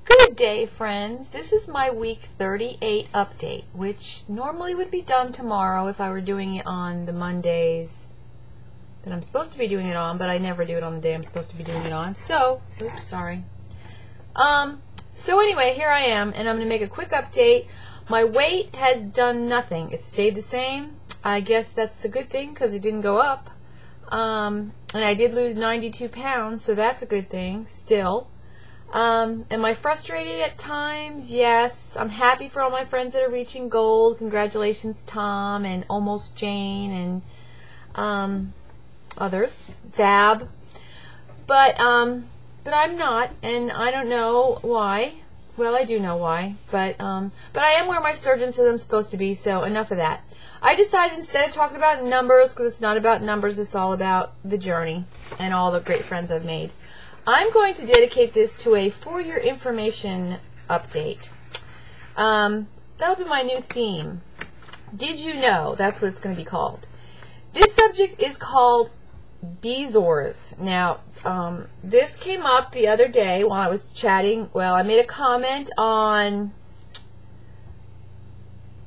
Good day, friends. This is my week 38 update, which normally would be done tomorrow if I were doing it on the Mondays that I'm supposed to be doing it on, but I never do it on the day I'm supposed to be doing it on. So, oops, sorry. So anyway, here I am, and I'm going to make a quick update. My weight has done nothing. It stayed the same. I guess that's a good thing because it didn't go up. And I did lose 92 pounds, so that's a good thing still. Am I frustrated at times? Yes. I'm happy for all my friends that are reaching gold. Congratulations, Tom and Almost Jane and others. Fab. But I'm not, and I don't know why. Well, I do know why, but I am where my surgeon says I'm supposed to be, so enough of that. I decided instead of talking about numbers, because it's not about numbers, it's all about the journey and all the great friends I've made. I'm going to dedicate this to a for-your information update. That'll be my new theme. Did you know? That's what it's going to be called. This subject is called Bezoars. Now, this came up the other day while I was chatting. Well, I made a comment on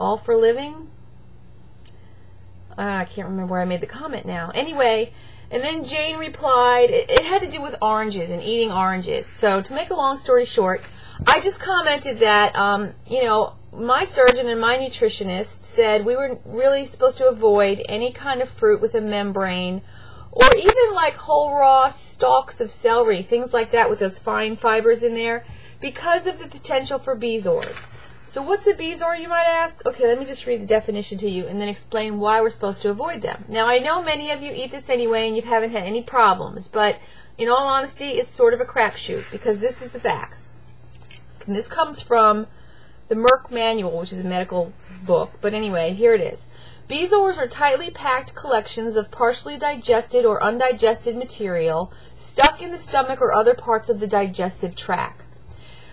All for Living. I can't remember where I made the comment now. Anyway, and then Jane replied. It had to do with oranges and eating oranges. So, to make a long story short, I just commented that, my surgeon and my nutritionist said we were really supposed to avoid any kind of fruit with a membrane, or even like whole raw stalks of celery, things like that with those fine fibers in there, because of the potential for bezoars. So what's a bezoar, you might ask? Okay, let me just read the definition to you and then explain why we're supposed to avoid them. Now, I know many of you eat this anyway and you haven't had any problems, but in all honesty, it's sort of a crapshoot because this is the facts. And this comes from the Merck Manual, which is a medical book. But anyway, here it is. Bezoars are tightly packed collections of partially digested or undigested material stuck in the stomach or other parts of the digestive tract.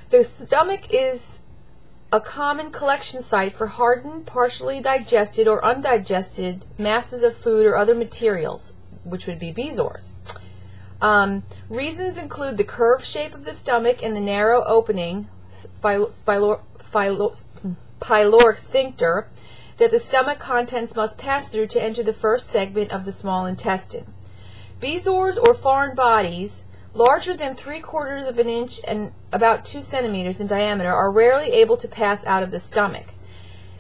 The stomach is a common collection site for hardened, partially digested or undigested masses of food or other materials, which would be bezoars. Reasons include the curved shape of the stomach and the narrow opening, pyloric sphincter, that the stomach contents must pass through to enter the first segment of the small intestine. Bezoars, or foreign bodies, larger than 3/4 of an inch and about 2 centimeters in diameter, are rarely able to pass out of the stomach.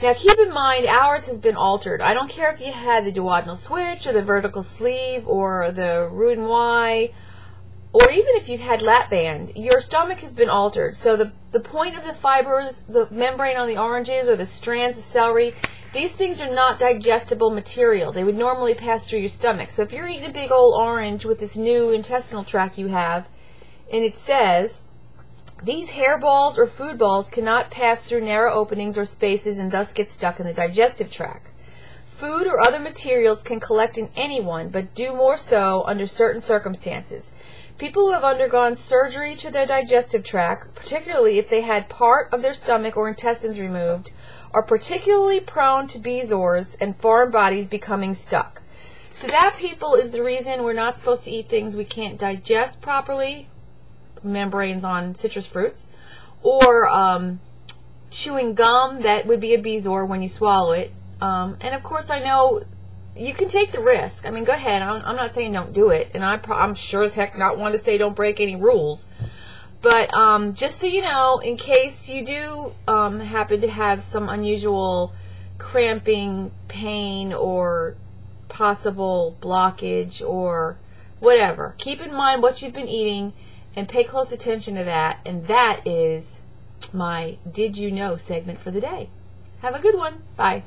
Now keep in mind, ours has been altered. I don't care if you had the duodenal switch or the vertical sleeve or the Roux-en-Y, or even if you've had lap band, your stomach has been altered. So the point of the fibers, the membrane on the oranges or the strands of celery, these things are not digestible material. They would normally pass through your stomach. So if you're eating a big old orange with this new intestinal tract you have, and it says, these hairballs or food balls cannot pass through narrow openings or spaces and thus get stuck in the digestive tract. Food or other materials can collect in anyone, but do more so under certain circumstances. People who have undergone surgery to their digestive tract, particularly if they had part of their stomach or intestines removed, are particularly prone to bezoars and foreign bodies becoming stuck. So that, people, is the reason we're not supposed to eat things we can't digest properly, membranes on citrus fruits, or chewing gum. That would be a bezoar when you swallow it. And of course, I know you can take the risk. I mean, go ahead. I'm not saying don't do it, and I'm sure as heck not one to say don't break any rules. But just so you know, in case you do happen to have some unusual cramping, pain, or possible blockage or whatever, keep in mind what you've been eating and pay close attention to that. And that is my Did You Know segment for the day. Have a good one. Bye.